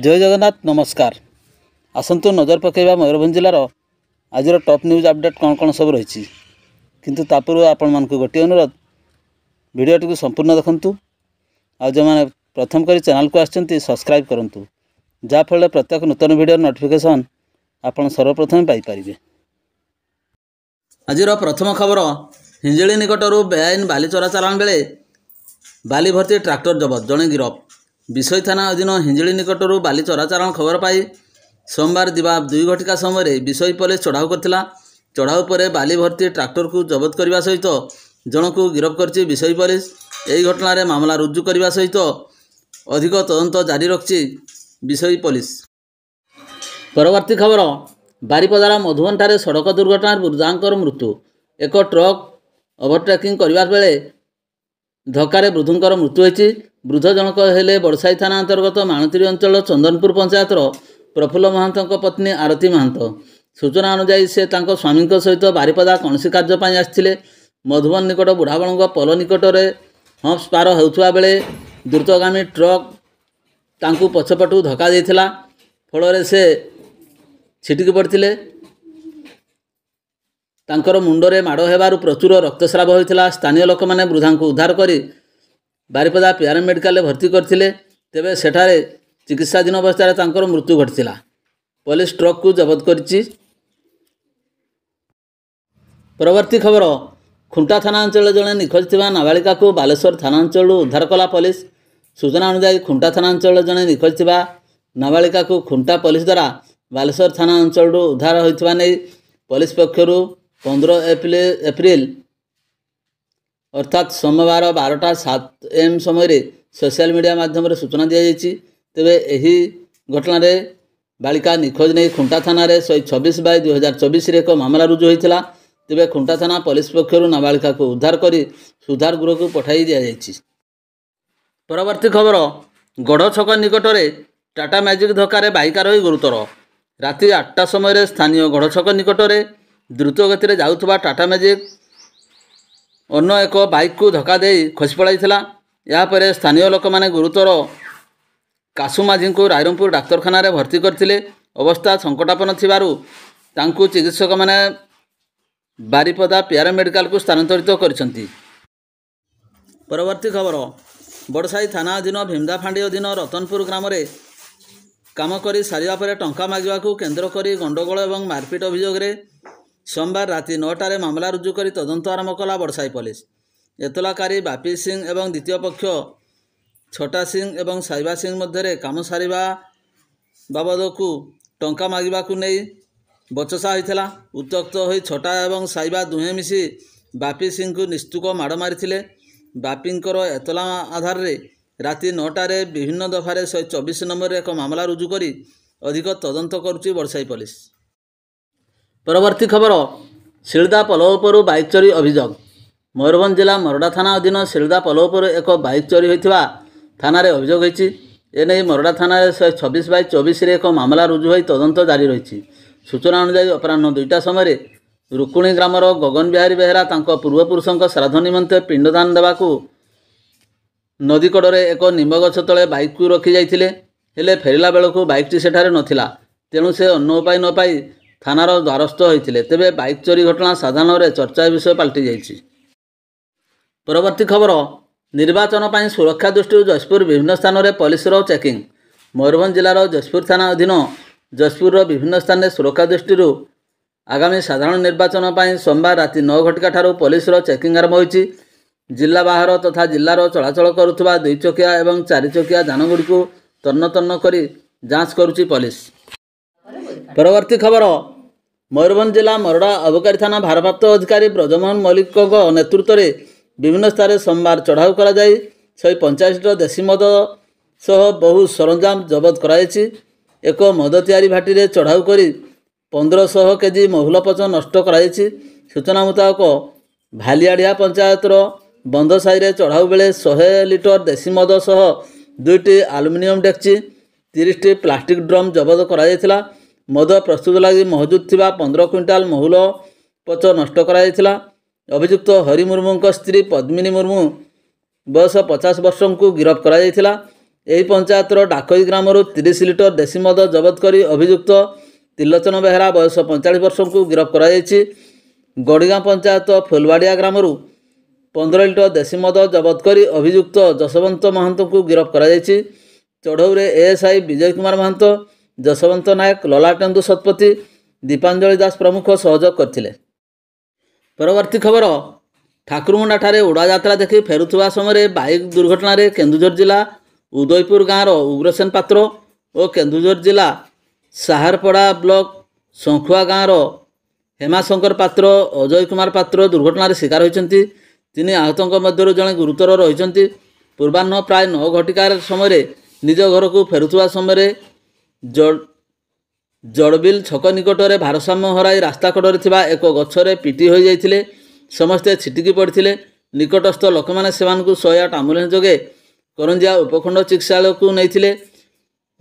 जय जगन्नाथ नमस्कार। आसतु नजर पकेबा मयूरभंज जिलार आज टॉप न्यूज अपडेट कौन कौन सब रही किंतु पूर्व आपण मानक गोटे अनुरोध वीडियोटी को संपूर्ण देखंतु आ जो मैंने प्रथम करी चैनल को आछंती सब्सक्राइब करंतु जाफल प्रत्येक नूतन वीडियो नोटिफिकेशन आपण सर्वप्रथम पाई परिबे। आज प्रथम खबर हिंजिली निकटर बेआईन बाली चोराचालाण बेले बाली भर्ती ट्रैक्टर जबत जड़े गिरफ। विषय थाना अधीन हिंजिली निकटर बाली चोराचालाण खबर पाई सोमवार दिवा 2 घटिका समय विषय पुलिस चढ़ाऊ करथिला। चढ़ाऊ पर बाली भर्ती ट्रैक्टर को जबत करने सहित जन को गिरफ कर विषय पुलिस। यही घटना रे मामला रुजु करने सहित अधिक तदंत जारी रखी विषय पुलिस। परवर्ती खबर बारिपदार मधुबन ठारे सड़क दुर्घटना वृद्धांकर मृत्यु। एक ट्रक ओवरटेकिंग करने बेले धक्कार वृद्धर मृत्यु होती। वृद्ध जनक हेले बड़साई थाना अंतर्गत माणुतिरी अंचल चंदनपुर पंचायतर प्रफुल्ल महांत पत्नी आरती महांत। सूचना अनुसार से स्वामी सहित बारिपदा कौन कार्यपाई आसते। मधुबन निकट बुढ़ाबण पोल निकट में हम्प्स पार होता बेले द्रुतगामी ट्रक तांकू पछपटू धक्का देता फल से छिटिकी पड़ते। तांकर मुंडरे माड़ हेबारु प्रचुर रक्तस्राव होता। स्थानीय लोक मैंने वृद्धा को उद्धार कर बारिपदा पीआर मेडिकल भर्ती करथिले। तेबे सेठारे चिकित्साधीन अवस्था तांकर मृत्यु घटिला। पुलिस ट्रक को जबत करिछि। परवर्ती खबर खुंटा थाना अंचल जड़े निखोज थिबा नाबालिका को बालेश्वर थाना अंचल उद्धार कला पुलिस। सूचना अनुसार खुंटा थाना अंचल जड़े निखोज थिबा नाबालिका को खुंटा पुलिस द्वारा बालेश्वर थाना अंचल उद्धार होइथिबा नै पुलिस पक्षरु 15 एप्रिल अर्थात सोमवार 12:07 AM समय सोशल मीडिया माध्यम सूचना दी जाइए। तेबे यही घटना रे बालिका निखोज नहीं खुंटा थाना 126/2024 एक मामला रुजु होता। तेबे खुंटा थाना पुलिस पक्षरु नाबालिका को उद्धार कर सुधार गृह को पठाई दि जाइए। परवर्ती खबर गढ़ छक निकट में टाटा मैजिक धक्का बाइक आरोही गुरुतर। राति 8टा समय स्थानीय गढ़ छक निकट में द्रुत गति जाऊथबा टाटा मैजिक अन्य एक बाइक को धक्का दे खसी पड़ाइला। यापर स्थानीय लोक मैंने गुरुतर कासु माझी को रायरंगपुर डाक्तखाना भर्ती करथिले। अवस्था संकटापन्न थिबारु तांकु चिकित्सक मैंने बारिपदा पीआर मेडिकल को स्थानांतरित करछंती। परवर्ती खबर बड़साई थाना अधीन भीमदा फांडी अधीन रतनपुर ग्राम रे काम करी सारिया परे टंका मागिबा को केंद्र करी गंडगोल एवं मारपीट अभियोग रे सोमवार राति 9टारे मामला रुजु कर तदंत आरंभ कला बड़साई पुलिस। एतलाकारी बापी सिंह एवं द्वितीय पक्ष छोटा सिंह एवं साइबा सिंह मध्य काम सारिबा बाबद को टंका मागिबा को नहीं बचसा होता। उत्त्यक्त हो छोटा एवं साइबा दुहे मिसी बापी सिंह को निस्तुक माड़ मारी। बापींकर एतला आधार रे राति 9टारे विभिन्न दफारे 124 नंबर एक मामला रुजु कर अधिक तदंत करुच्ची बड़साई पुलिस। परवर्ती खबर सिलदा पोल बाइक चोरी अभियोग। मयूरभंज जिला मरडा थाना अधीन सिलदा पोल एक बाइक चोरी होता थाना अभियोग होती। एने मरडा थाना 126/24 एक मामला रुजु हो तदंत जारी रही। सूचना अनुसार अपराह 2टा समय रुकुणी ग्रामर गगन बिहारी बेहेरा पूर्वपुरुषों श्राद्ध निमंते पिंडदान देवाकू नदी कड़े एक निम्ब गछ तले बाइक को रखी जाइथिले। हेले फेरिला बेलू बाइकटी सेठारे नथिला। तेणु से अन्न उपाय न पाई थानार द्वारस्थ होते। तेबे बाइक चोरी घटना साधारण चर्चा विषय पलटि जाइछि। परवर्ती खबर निर्वाचन पर सुरक्षा दृष्टि जशपुर विभिन्न स्थान में पुलिस चेकिंग। मयूरभंज जिलार जशपुर थाना अधीन जशपुर विभिन्न स्थान में सुरक्षा दृष्टि आगामी साधारण निर्वाचन पर सोमवार राति 9 घटिका ठारू पुलिस चेकिंग आरंभ होइछि। जिला बाहर तथा जिलार चलाचल करुवा 2 चकिया एवं 4 चकिया जानगुड़ी को तन्न तन्न कर जांच करुच्ची पुलिस। परवर्ती खबर मयूरभंज जिला मरडा अबकारी थाना भारप्राप्त अधिकारी ब्रजमोहन मल्लिक नेतृत्व में विभिन्न स्थान सोमवार चढ़ाऊ कर 185 देशी मद सह बहु सरंजाम जबत कराई। एक मद तैयारी भाटी रे चढ़ाऊ कर 1500 केजी महुल पच नष्ट कराई। सूचना मुताबक भालियाढ़िया पंचायतर बंध साई चढ़ाऊ बेले 100 लिटर देशी मद सह 2टी आलुमिनियम डेक्ची 30टी प्लास्टिक ड्रम जबत करा। मद प्रस्तुत लगी महजूद थिबा 15 क्विंटाल महुल पच नष्ट करा। अभियुक्त हरि मुर्मू स्त्री पद्मिनी मुर्मू बयस 50 वर्ष को गिरफ करा। ଏହି ପଞ୍ଚାୟତର ଡାକୋଇ ଗ୍ରାମରୁ 30 ଲିଟର ଦେଶୀ ମଦ ଜବତ କରି ଅଭିଯୁକ୍ତ ତ୍ରିଲୋଚନ ବେହେରା ବୟସ 45 ବର୍ଷଙ୍କୁ ଗିରଫ କରାଯାଇଛି। ଗଡ଼ିଗାଁ ପଞ୍ଚାୟତ ଫୁଲବାଡ଼ିଆ ଗ୍ରାମରୁ 15 ଲିଟର ଦେଶୀ ମଦ ଜବତ କରି ଅଭିଯୁକ୍ତ ଯଶବନ୍ତ ମହାନ୍ତଙ୍କୁ ଗିରଫ କରାଯାଇଛି। ଚଢ଼ଉରେ ଏଏସ୍ଆଇ ବିଜୟ କୁମାର ମହାନ୍ତ, ଯଶବନ୍ତ ନାୟକ, ଲଲାଟେନ୍ଦୁ ଶତପଥୀ, ଦୀପାଞ୍ଜଳି ଦାସ ପ୍ରମୁଖ ସହଯୋଗ କରିଥିଲେ। ପରବର୍ତ୍ତୀ ଖବର, ଠାକୁରମୁଣ୍ଡାଠାରେ ଉଡ଼ାଯାତ୍ରା ଦେଖି ଫେରୁଥିବା ସମୟରେ ବାଇକ୍ ଦୁର୍ଘଟଣାରେ କେନ୍ଦୁଝର ଜିଲ୍ଲା ଉଦୟପୁର ଗାଁର ଉଗ୍ରସେନ ପାତ୍ର ଓ କେନ୍ଦୁଝର ଜିଲ୍ଲା ସାହାରପଡ଼ା ବ୍ଲକ ଶଙ୍ଖୁଆ ଗାଁର ହେମାଶଙ୍କର ପାତ୍ର, ଅଜୟ କୁମାର ପାତ୍ର ଦୁର୍ଘଟଣାରେ ଶିକାର ହୋଇଛନ୍ତି। ତିନି ଆହତଙ୍କ ମଧ୍ୟରୁ ଜଣେ ଗୁରୁତର ରହିଛନ୍ତି। ପୂର୍ବାହ୍ନ ପ୍ରାୟ 9 ଘଟିକା ସମୟରେ ନିଜ ଘରକୁ ଫେରୁଥିବା ସମୟରେ ଜଡ଼ବିଲ ଛକ ନିକଟରେ ଭାରସାମ୍ୟ ହରାଇ ରାସ୍ତା କଡ଼ରେ ଥିବା ଏକ ଗଛରେ ପିଟି ହୋଇଯାଇଥିଲେ। ସମସ୍ତେ ଛିଟିକି ପଡ଼ିଥିଲେ। ନିକଟସ୍ଥ ଲୋକମାନେ ସେମାନଙ୍କୁ 108 ଆମ୍ବୁଲାନ୍ସ ଯୋଗେ କରଞ୍ଜିଆ ଉପଖଣ୍ଡ ଚିକିତ୍ସାଳୟକୁ ନେଇଥିଲେ।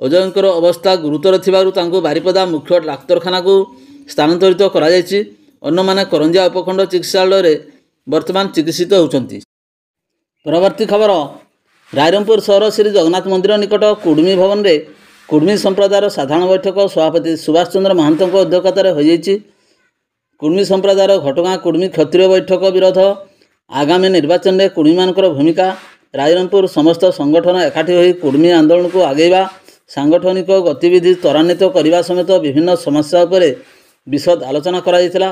ଅଜୟଙ୍କର ଅବସ୍ଥା ଗୁରୁତର ଥିବାରୁ ତାଙ୍କୁ ବାରିପଦା ମୁଖ୍ୟ ଡାକ୍ତରଖାନାକୁ ସ୍ଥାନାନ୍ତରିତ କରାଯାଇଛି। ଅନ୍ୟମାନେ କରଞ୍ଜିଆ ଉପଖଣ୍ଡ ଚିକିତ୍ସାଳୟରେ ବର୍ତ୍ତମାନ ଚିକିତ୍ସିତ ହେଉଛନ୍ତି। ପରବର୍ତ୍ତୀ ଖବର, ରାଇରଙ୍ଗପୁର ସହର ଶ୍ରୀ ଜଗନ୍ନାଥ ମନ୍ଦିର ନିକଟ କୁଡ଼ୁମି ଭବନରେ କୁଡ଼ୁମି ସମ୍ପ୍ରଦାୟର ସାଧାରଣ ବୈଠକ ସଭାପତି ସୁଭାଷ ଚନ୍ଦ୍ର ମହାନ୍ତଙ୍କ ଅଧ୍ୟକ୍ଷତାରେ ହୋଇଯାଇଛି। କୁଡ଼ୁମି ସମ୍ପ୍ରଦାୟର ଘଟଗାଁ କୁଡ଼ୁମି କ୍ଷତ୍ରିୟ ବୈଠକ ବିରୋଧ, ଆଗାମୀ ନିର୍ବାଚନରେ କୁଡ଼ୁମିମାନଙ୍କର ଭୂମିକା, ରାଇରଙ୍ଗପୁର ସମସ୍ତ ସଂଗଠନ ଏକାଠି ହୋଇ କୁଡ଼ୁମି ଆନ୍ଦୋଳନକୁ ଆଗେଇବା, ସାଂଗଠନିକ ଗତିବିଧି ତ୍ୱରାନ୍ୱିତ କରିବା ସମେତ ବିଭିନ୍ନ ସମସ୍ୟା ଉପରେ ବିଶଦ ଆଲୋଚନା କରାଯାଇଥିଲା।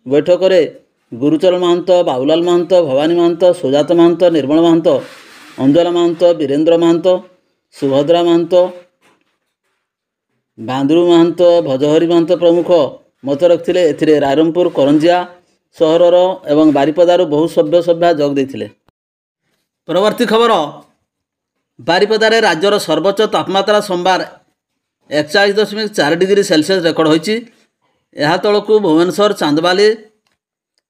ବୈଠକରେ ଗୁରୁଚରଣ ମହାନ୍ତ, ବାବୁଲାଲ ମହାନ୍ତ, ଭବାନୀ ମହାନ୍ତ, ସୁଜାତ ମହାନ୍ତ, ନିର୍ମଳ ମହାନ୍ତ, ଅଞ୍ଜଲା ମହାନ୍ତ, ବୀରେନ୍ଦ୍ର ମହାନ୍ତ, ସୁଭଦ୍ରା ମହାନ୍ତ, ବାନ୍ଦୁରୁ ମହାନ୍ତ, ଭଜହରି ମହାନ୍ତ ପ୍ରମୁଖ ମତ ରଖିଥିଲେ। ଏଥିରେ ରାଇରଙ୍ଗପୁର, କରଞ୍ଜିଆ ସହରର ଏବଂ ବାରିପଦାରୁ ବହୁ ସଭ୍ୟା ଯୋଗ ଦେଇଥିଲେ। ପରବର୍ତ୍ତୀ ଖବର, ବାରିପଦାରେ ରାଜ୍ୟର ସର୍ବୋଚ୍ଚ ତାପମାତ୍ରା ସୋମବାର 41.4 ଡିଗ୍ରୀ ସେଲସିୟସ୍ ରେକର୍ଡ ହୋଇଛି। ଏହା ତଳକୁ ଭୁବନେଶ୍ୱର, ଚାନ୍ଦବାଲି,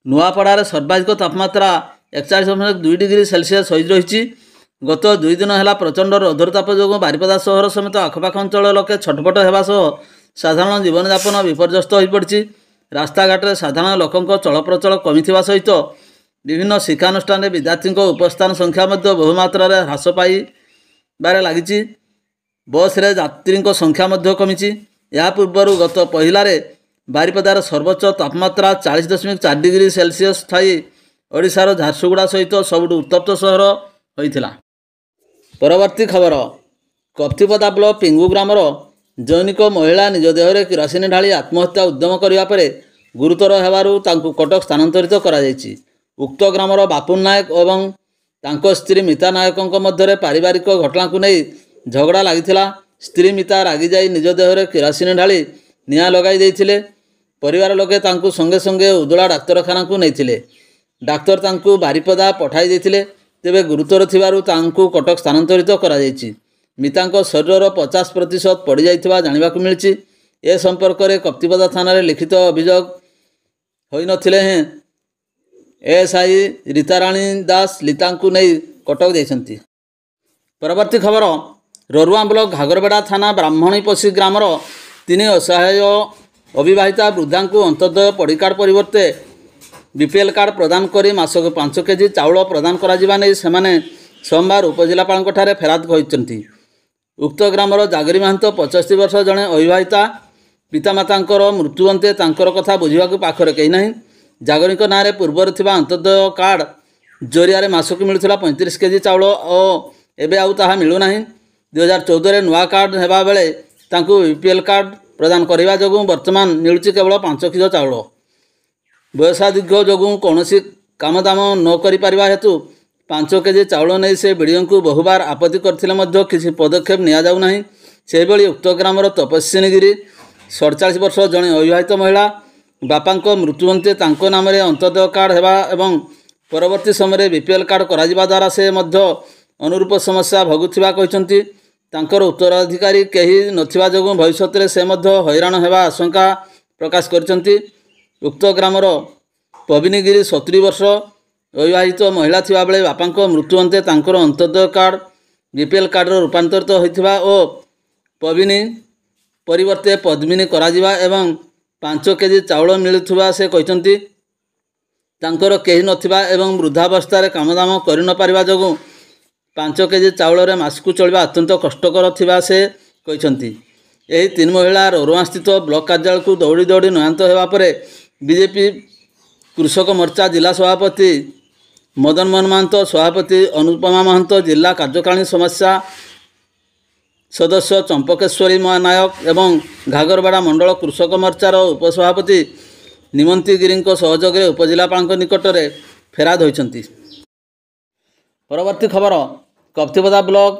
ନୂଆପଡ଼ାରେ ସର୍ବାଧିକ ତାପମାତ୍ରା 41.2 ଡିଗ୍ରୀ ସେଲସିୟସ୍ ହୋଇ ରହିଛି। ଗତ 2 ଦିନ ହେଲା ପ୍ରଚଣ୍ଡ ରୌଦ୍ରତାପ ଯୋଗୁଁ ବାରିପଦା ସହର ସମେତ ଆଖପାଖ ଅଞ୍ଚଳର ଲୋକେ ଛଟପଟ ହେବା ସହ ସାଧାରଣ ଜୀବନଯାପନ ବିପର୍ଯ୍ୟସ୍ତ ହୋଇପଡ଼ିଛି। ରାସ୍ତାଘାଟରେ ସାଧାରଣ ଲୋକଙ୍କ ଚଳପ୍ରଚଳ କମିଥିବା ସହିତ ବିଭିନ୍ନ ଶିକ୍ଷାନୁଷ୍ଠାନରେ ବିଦ୍ୟାର୍ଥୀଙ୍କ ଉପସ୍ଥାନ ସଂଖ୍ୟା ମଧ୍ୟ ବହୁ ମାତ୍ରାରେ ହ୍ରାସ ପାଇବାରେ ଲାଗିଛି। ବସ୍ରେ ଯାତ୍ରୀଙ୍କ ସଂଖ୍ୟା ମଧ୍ୟ କମିଛି। ଏହା ପୂର୍ବରୁ ଗତ ପହିଲାରେ ବାରିପଦାର ସର୍ବୋଚ୍ଚ ତାପମାତ୍ରା 40.4 ଡିଗ୍ରୀ ସେଲସିୟସ୍ ଥାଇ ଓଡ଼ିଶାର ଝାରସୁଗୁଡ଼ା ସହିତ ସବୁଠୁ ଉତ୍ତପ୍ତ ସହର ହୋଇଥିଲା। ପରବର୍ତ୍ତୀ ଖବର, କପ୍ତିପଦା ବ୍ଲକ ପିଙ୍ଗୁ ଗ୍ରାମର ଜୈନିକ ମହିଳା ନିଜ ଦେହରେ କିରୋସିନ ଢାଳି ଆତ୍ମହତ୍ୟା ଉଦ୍ୟମ କରିବା ପରେ ଗୁରୁତର ହେବାରୁ ତାଙ୍କୁ କଟକ ସ୍ଥାନାନ୍ତରିତ କରାଯାଇଛି। ଉକ୍ତ ଗ୍ରାମର ବାପୁନ ନାୟକ ଏବଂ ତାଙ୍କ ସ୍ତ୍ରୀ ମିତା ନାୟକଙ୍କ ମଧ୍ୟରେ ପାରିବାରିକ ଘଟଣାକୁ ନେଇ ଝଗଡ଼ା ଲାଗିଥିଲା। ସ୍ତ୍ରୀ ମିତା ରାଗିଯାଇ ନିଜ ଦେହରେ କିରୋସିନ ଢାଳି ନିଆଁ ଲଗାଇ ଦେଇଥିଲେ। ପରିବାର ଲୋକେ ତାଙ୍କୁ ସଙ୍ଗେ ସଙ୍ଗେ ଉଦଳା ଡାକ୍ତରଖାନାକୁ ନେଇଥିଲେ। ଡାକ୍ତର ତାଙ୍କୁ ବାରିପଦା ପଠାଇ ଦେଇଥିଲେ। ତେବେ ଗୁରୁତର ଥିବାରୁ ତାଙ୍କୁ କଟକ ସ୍ଥାନାନ୍ତରିତ କରାଯାଇଛି। ମିତାଙ୍କ ଶରୀରର 50% ପଡ଼ିଯାଇଥିବା ଜାଣିବାକୁ ମିଳିଛି। ଏ ସମ୍ପର୍କରେ କପ୍ତିପଦା ଥାନାରେ ଲିଖିତ ଅଭିଯୋଗ ହୋଇନଥିଲେ ହେଁ ଏଏସ୍ଆଇ ରୀତାରାଣୀ ଦାସ ଲିତାଙ୍କୁ ନେଇ କଟକ ଯାଇଛନ୍ତି। ପରବର୍ତ୍ତୀ ଖବର, ରରୁଆଁ ବ୍ଲକ ଘାଗରବେଡ଼ା ଥାନା ବ୍ରାହ୍ମଣୀପୋଷି ଗ୍ରାମର 3 ଅସହାୟ ଅବିବାହିତା ବୃଦ୍ଧାଙ୍କୁ ଅନ୍ତୋଦୟ ପଡ଼ିକାର୍ଡ଼ ପରିବର୍ତ୍ତେ ବିପିଏଲ୍ କାର୍ଡ଼ ପ୍ରଦାନ କରି ମାସକୁ 5 କେଜି ଚାଉଳ ପ୍ରଦାନ କରାଯିବା ନେଇ ସେମାନେ ସୋମବାର ଉପଜିଲ୍ଲାପାଳଙ୍କଠାରେ ଫେରାଦ ହୋଇଛନ୍ତି। ଉକ୍ତ ଗ୍ରାମର ଜାଗରି ମହାନ୍ତ 75 ବର୍ଷ ଜଣେ ଅବିବାହିତା। ପିତାମାତାଙ୍କର ମୃତ୍ୟୁବନ୍ତେ ତାଙ୍କର କଥା ବୁଝିବାକୁ ପାଖରେ କେହି ନାହିଁ। ଜାଗରିଙ୍କ ନାଁରେ ପୂର୍ବରୁ ଥିବା ଅନ୍ତୋଦୟ କାର୍ଡ଼ ଜରିଆରେ ମାସକୁ ମିଳୁଥିଲା 35 କେଜି ଚାଉଳ ଓ ଏବେ ଆଉ ତାହା ମିଳୁନାହିଁ। 2014ରେ ନୂଆ କାର୍ଡ଼ ହେବା ବେଳେ ତାଙ୍କୁ ବିପିଏଲ୍ କାର୍ଡ଼ ପ୍ରଦାନ କରିବା ଯୋଗୁଁ ବର୍ତ୍ତମାନ ମିଳୁଛି କେବଳ 5 କିଲୋ ଚାଉଳ। ବୟସାଧିକ୍ୟ ଯୋଗୁଁ କୌଣସି କାମଦାମ ନ କରିପାରିବା ହେତୁ 5 କେଜି ଚାଉଳ ନେଇ ସେ ବିଡ଼ିଓଙ୍କୁ ବହୁବାର ଆପତ୍ତି କରିଥିଲେ ମଧ୍ୟ କିଛି ପଦକ୍ଷେପ ନିଆଯାଉନାହିଁ। ସେହିଭଳି ଉକ୍ତ ଗ୍ରାମର ତପସ୍ୱିନୀ ଗିରି 47 ବର୍ଷ ଜଣେ ଅବିବାହିତ ମହିଳା। ବାପାଙ୍କ ମୃତ୍ୟୁବନ୍ତେ ତାଙ୍କ ନାମରେ ଅନ୍ତୋଦୟ କାର୍ଡ଼ ହେବା ଏବଂ ପରବର୍ତ୍ତୀ ସମୟରେ ବିପିଏଲ୍ କାର୍ଡ଼ କରାଯିବା ଦ୍ୱାରା ସେ ମଧ୍ୟ ଅନୁରୂପ ସମସ୍ୟା ଭୋଗୁଥିବା କହିଛନ୍ତି। ତାଙ୍କର ଉତ୍ତରାଧିକାରୀ କେହି ନଥିବା ଯୋଗୁଁ ଭବିଷ୍ୟତରେ ସେ ମଧ୍ୟ ହଇରାଣ ହେବା ଆଶଙ୍କା ପ୍ରକାଶ କରିଛନ୍ତି। ଉକ୍ତ ଗ୍ରାମର ପବିନୀ ଗିରି 70 ବର୍ଷ ଅବିବାହିତ ମହିଳା ଥିବାବେଳେ ବାପାଙ୍କ ମୃତ୍ୟୁବନ୍ତେ ତାଙ୍କର ଅନ୍ତୋଦୟ କାର୍ଡ଼ ବିପିଏଲ୍ କାର୍ଡ଼ର ରୂପାନ୍ତରିତ ହୋଇଥିବା ଓ ପବିନୀ ପରିବର୍ତ୍ତେ ପଦ୍ମିନୀ କରାଯିବା ଏବଂ 5 କେଜି ଚାଉଳ ମିଳୁଥିବା ସେ କହିଛନ୍ତି। ତାଙ୍କର କେହି ନଥିବା ଏବଂ ବୃଦ୍ଧାବସ୍ଥାରେ କାମଦାମ କରି ନ ପାରିବା ଯୋଗୁଁ 5 କେଜି ଚାଉଳରେ ମାସକୁ ଚଳିବା ଅତ୍ୟନ୍ତ କଷ୍ଟକର ଥିବା ସେ କହିଛନ୍ତି। ଏହି 3 ମହିଳା ରୋରୱାସ୍ଥିତ ବ୍ଲକ କାର୍ଯ୍ୟାଳୟକୁ ଦୌଡ଼ି ଦୌଡ଼ି ନୟାନ୍ତ ହେବା ପରେ ବିଜେପି କୃଷକ ମୋର୍ଚ୍ଚା ଜିଲ୍ଲା ସଭାପତି ମଦନ ମୋହନ ମହାନ୍ତ, ସଭାପତି ଅନୁପମା ମହାନ୍ତ, ଜିଲ୍ଲା କାର୍ଯ୍ୟକାରିଣୀ ସମସ୍ୟା ସଦସ୍ୟ ଚମ୍ପକେଶ୍ୱରୀ ନାୟକ ଏବଂ ଘାଗରବାଡ଼ା ମଣ୍ଡଳ କୃଷକ ମୋର୍ଚ୍ଚାର ଉପସଭାପତି ନିମନ୍ତୀ ଗିରିଙ୍କ ସହଯୋଗରେ ଉପଜିଲ୍ଲାପାଳଙ୍କ ନିକଟରେ ଫେରାଦ ହୋଇଛନ୍ତି। ପରବର୍ତ୍ତୀ ଖବର, କପ୍ତିପଦା ବ୍ଲକ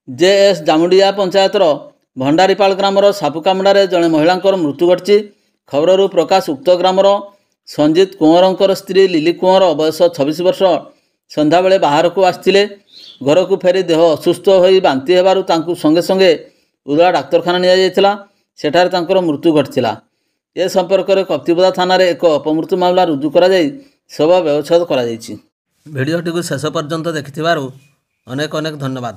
ଜେଏସ୍ ଜାମୁଡ଼ିଆ ପଞ୍ଚାୟତର ଭଣ୍ଡାରୀପାଳ ଗ୍ରାମର ସାପ କାମୁଡ଼ାରେ ଜଣେ ମହିଳାଙ୍କର ମୃତ୍ୟୁ ଘଟିଛି। ଖବରରୁ ପ୍ରକାଶ, ଉକ୍ତ ଗ୍ରାମର ସଞ୍ଜିତ କୁଅଁରଙ୍କର ସ୍ତ୍ରୀ ଲିଲି କୁଅଁର ବୟସ 26 ବର୍ଷ ସନ୍ଧ୍ୟାବେଳେ ବାହାରକୁ ଆସିଥିଲେ। ଘରକୁ ଫେରି ଦେହ ଅସୁସ୍ଥ ହୋଇ ବାନ୍ତି ହେବାରୁ ତାଙ୍କୁ ସଙ୍ଗେ ସଙ୍ଗେ ଉଦଳା ଡାକ୍ତରଖାନା ନିଆଯାଇଥିଲା। ସେଠାରେ ତାଙ୍କର ମୃତ୍ୟୁ ଘଟିଥିଲା। ଏ ସମ୍ପର୍କରେ କପ୍ତିପଦା ଥାନାରେ ଏକ ଅପମୃତ୍ୟୁ ମାମଲା ରୁଜୁ କରାଯାଇ ଶବ ବ୍ୟବଚ୍ଛେଦ କରାଯାଇଛି। ଭିଡ଼ିଓଟିକୁ ଶେଷ ପର୍ଯ୍ୟନ୍ତ ଦେଖିଥିବାରୁ ଅନେକ ଅନେକ ଧନ୍ୟବାଦ।